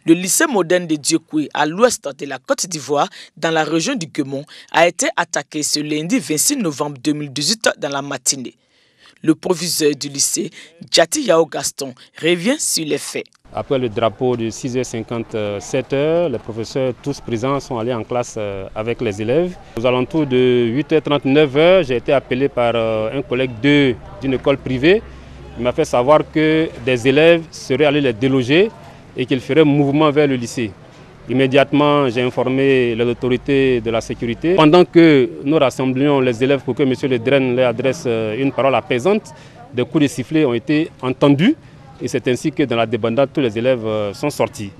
Le lycée moderne de Diokoué, à l'ouest de la Côte d'Ivoire, dans la région du Guémon, a été attaqué ce lundi 26 novembre 2018 dans la matinée. Le proviseur du lycée, Djati Yao Gaston, revient sur les faits. Après le drapeau de 6h50, 7h, les professeurs tous présents sont allés en classe avec les élèves. Aux alentours de 8h30, 9h, j'ai été appelé par un collègue d'une école privée. Il m'a fait savoir que des élèves seraient allés les déloger et qu'ils feraient mouvement vers le lycée. Immédiatement, j'ai informé les autorités de la sécurité. Pendant que nous rassemblions les élèves pour que M. Le Dren leur adresse une parole apaisante, des coups de sifflet ont été entendus et c'est ainsi que dans la débandade, tous les élèves sont sortis.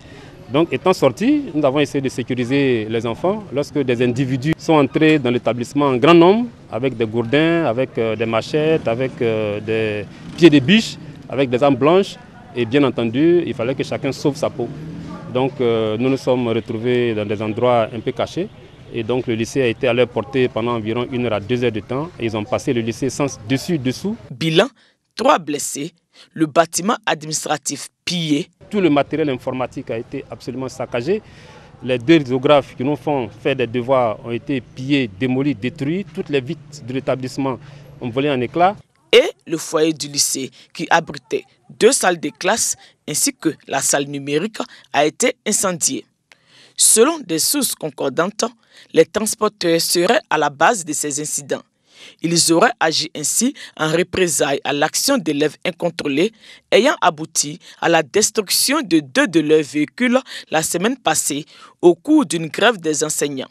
Donc étant sortis, nous avons essayé de sécuriser les enfants lorsque des individus sont entrés dans l'établissement en grand nombre avec des gourdins, avec des machettes, avec des pieds de biche, avec des armes blanches. Et bien entendu, il fallait que chacun sauve sa peau. Donc nous nous sommes retrouvés dans des endroits un peu cachés. Et donc le lycée a été à leur portée pendant environ 1 heure à 2 heures de temps. Et ils ont passé le lycée sans dessus-dessous. Bilan, 3 blessés, le bâtiment administratif pillé. Tout le matériel informatique a été absolument saccagé. Les 2 risographes qui nous font faire des devoirs ont été pillés, démolis, détruits. Toutes les vitres de l'établissement ont volé en éclats. Et le foyer du lycée qui abritait 2 salles de classe ainsi que la salle numérique a été incendiée. Selon des sources concordantes, les transporteurs seraient à la base de ces incidents. Ils auraient agi ainsi en représailles à l'action d'élèves incontrôlés ayant abouti à la destruction de 2 de leurs véhicules la semaine passée au cours d'une grève des enseignants.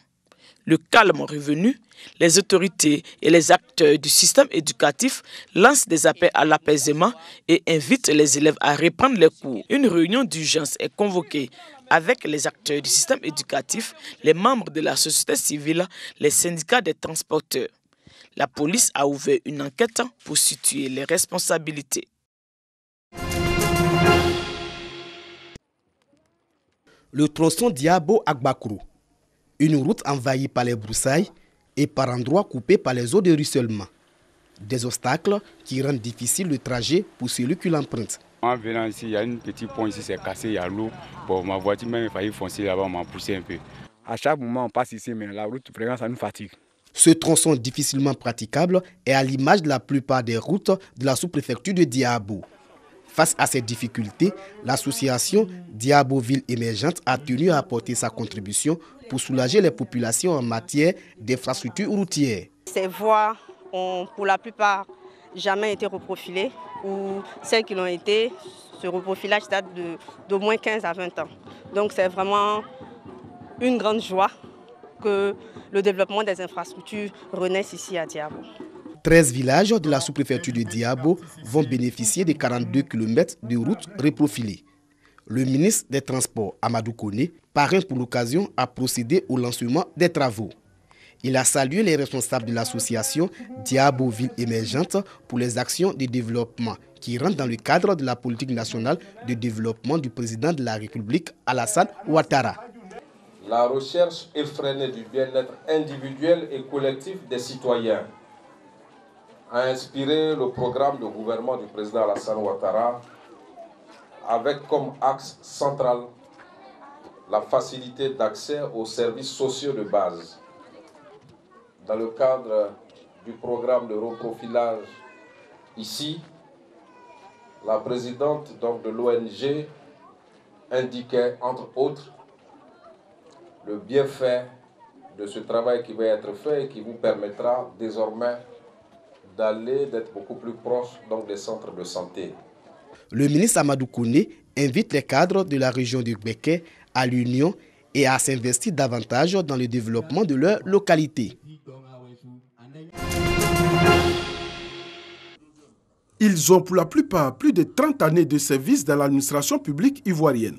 Le calme revenu, les autorités et les acteurs du système éducatif lancent des appels à l'apaisement et invitent les élèves à reprendre les cours. Une réunion d'urgence est convoquée avec les acteurs du système éducatif, les membres de la société civile, les syndicats des transporteurs. La police a ouvert une enquête pour situer les responsabilités. Le tronçon Diabo-Agbakourou, une route envahie par les broussailles et par endroits coupés par les eaux de ruissellement. Des obstacles qui rendent difficile le trajet pour celui qui l'emprunte. En venant ici, il y a un petit pont ici, c'est cassé, il y a l'eau. Bon, ma voiture même, il fallait foncer là-bas, on m'a poussé un peu. À chaque moment, on passe ici, mais la route, vraiment, ça nous fatigue. Ce tronçon difficilement praticable est à l'image de la plupart des routes de la sous-préfecture de Diabo. Face à ces difficultés, l'association Diabo Ville Émergente a tenu à apporter sa contribution pour soulager les populations en matière d'infrastructures routières. Ces voies ont pour la plupart jamais été reprofilées ou celles qui l'ont été, ce reprofilage date d'au moins 15 à 20 ans. Donc c'est vraiment une grande joie que le développement des infrastructures renaisse ici à Diabo. 13 villages de la sous-préfecture de Diabo vont bénéficier de 42 km de routes reprofilées. Le ministre des Transports, Amadou Koné, parrain pour l'occasion, a procédé au lancement des travaux. Il a salué les responsables de l'association Diabo Ville Émergente pour les actions de développement qui rentrent dans le cadre de la politique nationale de développement du président de la République, Alassane Ouattara. La recherche effrénée du bien-être individuel et collectif des citoyens a inspiré le programme de gouvernement du président Alassane Ouattara avec comme axe central la facilité d'accès aux services sociaux de base. Dans le cadre du programme de reprofilage ici, la présidente de l'ONG indiquait entre autres le bienfait de ce travail qui va être fait et qui vous permettra désormais d'être beaucoup plus proche des centres de santé. Le ministre Amadou Koné invite les cadres de la région du Béké à l'union et à s'investir davantage dans le développement de leur localité. Ils ont pour la plupart plus de 30 années de service dans l'administration publique ivoirienne.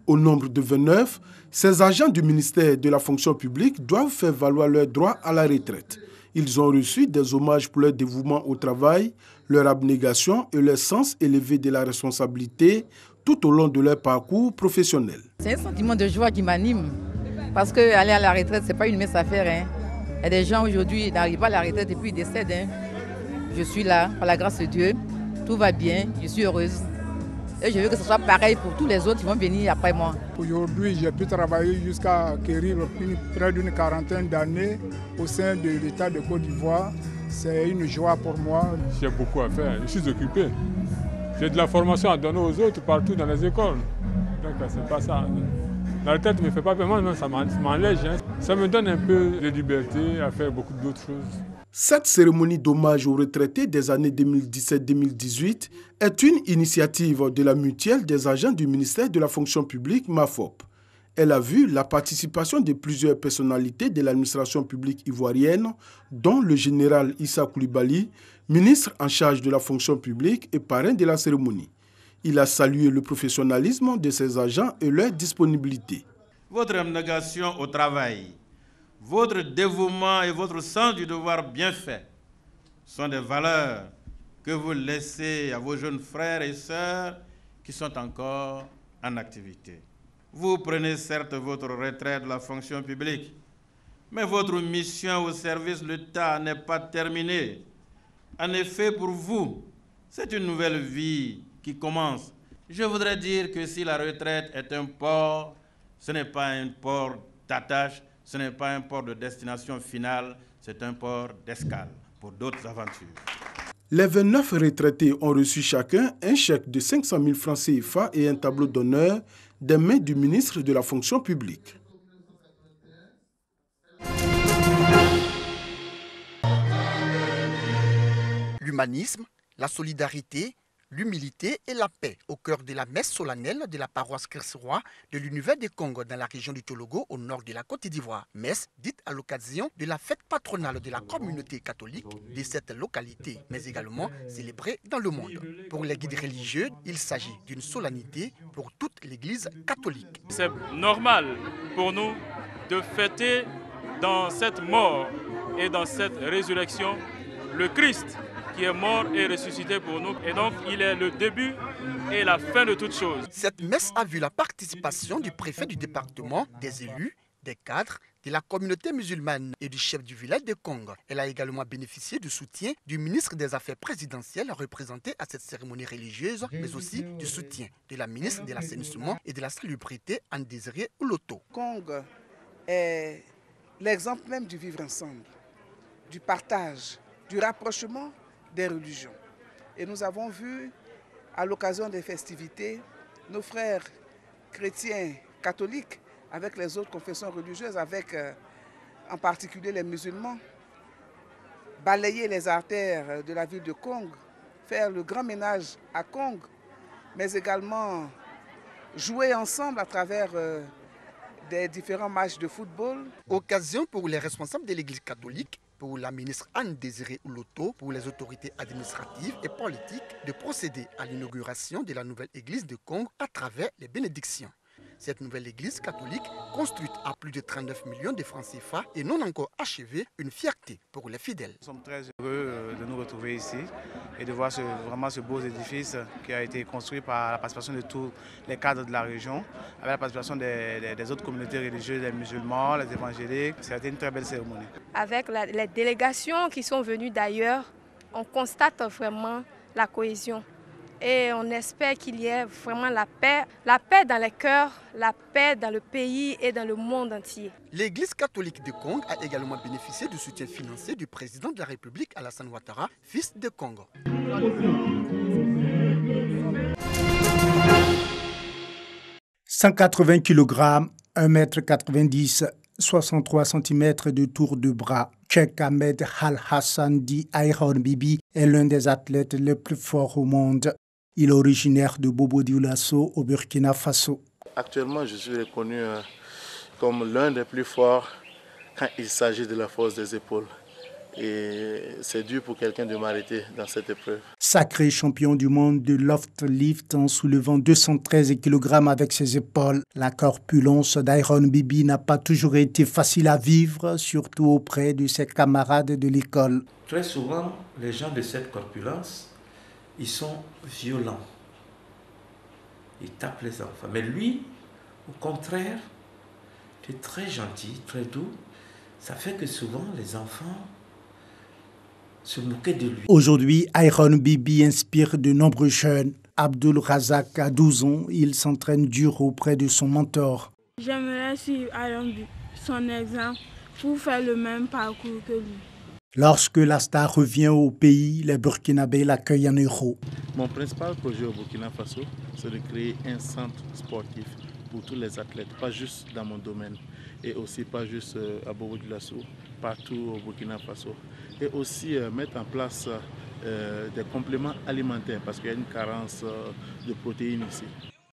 Au nombre de 29, ces agents du ministère de la fonction publique doivent faire valoir leurs droits à la retraite. Ils ont reçu des hommages pour leur dévouement au travail, leur abnégation et leur sens élevé de la responsabilité tout au long de leur parcours professionnel. C'est un sentiment de joie qui m'anime parce qu'aller à la retraite, ce n'est pas une mince affaire. Il y a des gens aujourd'hui qui n'arrivent pas à la retraite et puis ils décèdent. Je suis là, par la grâce de Dieu, tout va bien, je suis heureuse. Et je veux que ce soit pareil pour tous les autres qui vont venir après moi. Aujourd'hui, j'ai pu travailler jusqu'à acquérir près d'une quarantaine d'années au sein de l'État de Côte d'Ivoire. C'est une joie pour moi. J'ai beaucoup à faire, je suis occupé. J'ai de la formation à donner aux autres partout dans les écoles. Donc c'est pas ça. La retraite ne me fait pas peur, mais ça m'enlège. Ça me donne un peu de liberté à faire beaucoup d'autres choses. Cette cérémonie d'hommage aux retraités des années 2017-2018 est une initiative de la mutuelle des agents du ministère de la fonction publique, MAFOP. Elle a vu la participation de plusieurs personnalités de l'administration publique ivoirienne, dont le général Issa Coulibaly, ministre en charge de la fonction publique et parrain de la cérémonie. Il a salué le professionnalisme de ses agents et leur disponibilité. Votre abnégation au travail, votre dévouement et votre sens du devoir bien fait sont des valeurs que vous laissez à vos jeunes frères et sœurs qui sont encore en activité. Vous prenez certes votre retraite de la fonction publique, mais votre mission au service de l'État n'est pas terminée. En effet, pour vous, c'est une nouvelle vie qui commence. Je voudrais dire que si la retraite est un port, ce n'est pas un port d'attache, ce n'est pas un port de destination finale, c'est un port d'escale pour d'autres aventures. Les 29 retraités ont reçu chacun un chèque de 500 000 francs CFA et un tableau d'honneur des mains du ministre de la fonction publique. L'humanisme, la solidarité, l'humilité et la paix au cœur de la messe solennelle de la paroisse Christ-Roi de l'univers des Congo dans la région du Tologo au nord de la Côte d'Ivoire. Messe dite à l'occasion de la fête patronale de la communauté catholique de cette localité, mais également célébrée dans le monde. Pour les guides religieux, il s'agit d'une solennité pour toute l'Église catholique. C'est normal pour nous de fêter dans cette mort et dans cette résurrection le Christ qui est mort et ressuscité pour nous. Et donc, il est le début et la fin de toutes choses. Cette messe a vu la participation du préfet du département, des élus, des cadres, de la communauté musulmane et du chef du village de Congo. Elle a également bénéficié du soutien du ministre des Affaires présidentielles représenté à cette cérémonie religieuse, mais aussi du soutien de la ministre de l'Assainissement et de la Salubrité, Anne-Désirée Ouloto. Congo est l'exemple même du vivre ensemble, du partage, du rapprochement des religions. Et nous avons vu, à l'occasion des festivités, nos frères chrétiens catholiques, avec les autres confessions religieuses, avec en particulier les musulmans, balayer les artères de la ville de Congo, faire le grand ménage à Congo, mais également jouer ensemble à travers des différents matchs de football. Occasion pour les responsables de l'Église catholique, pour la ministre Anne-Désirée Ouloto, pour les autorités administratives et politiques, de procéder à l'inauguration de la nouvelle église de Congo à travers les bénédictions. Cette nouvelle église catholique, construite à plus de 39 millions de francs CFA et non encore achevée, une fierté pour les fidèles. Nous sommes très heureux de nous retrouver ici et de voir vraiment ce beau édifice qui a été construit par la participation de tous les cadres de la région, avec la participation des autres communautés religieuses, les musulmans, les évangéliques. Ça a été une très belle cérémonie. Avec les délégations qui sont venues d'ailleurs, on constate vraiment la cohésion. Et on espère qu'il y ait vraiment la paix dans les cœurs, la paix dans le pays et dans le monde entier. L'Église catholique de Congo a également bénéficié du soutien financier du président de la République, Alassane Ouattara, fils de Congo. 180 kg, 1,90 m, 63 cm de tour de bras. Cheikh Ahmed Al-Hassan dit Iron Bibi est l'un des athlètes les plus forts au monde. Il est originaire de Bobo Dioulasso au Burkina Faso. Actuellement, je suis reconnu comme l'un des plus forts quand il s'agit de la force des épaules. Et c'est dur pour quelqu'un de m'arrêter dans cette épreuve. Sacré champion du monde de loft lift en soulevant 213 kg avec ses épaules, la corpulence d'Iron Bibi n'a pas toujours été facile à vivre, surtout auprès de ses camarades de l'école. Très souvent, les gens de cette corpulence, ils sont violents. Ils tapent les enfants. Mais lui, au contraire, il est très gentil, très doux. Ça fait que souvent, les enfants se moquaient de lui. Aujourd'hui, Iron Bibi inspire de nombreux jeunes. Abdul Razak a 12 ans. Il s'entraîne dur auprès de son mentor. J'aimerais suivre son exemple pour faire le même parcours que lui. Lorsque la star revient au pays, les Burkinabés l'accueillent en héros. Mon principal projet au Burkina Faso, c'est de créer un centre sportif pour tous les athlètes, pas juste dans mon domaine, et aussi pas juste à Bobo-Dioulasso, partout au Burkina Faso. Et aussi mettre en place des compléments alimentaires, parce qu'il y a une carence de protéines ici.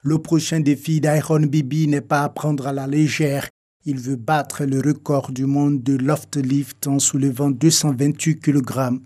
Le prochain défi d'Iron Bibi n'est pas à prendre à la légère. Il veut battre le record du monde de loft lift en soulevant 228 kg.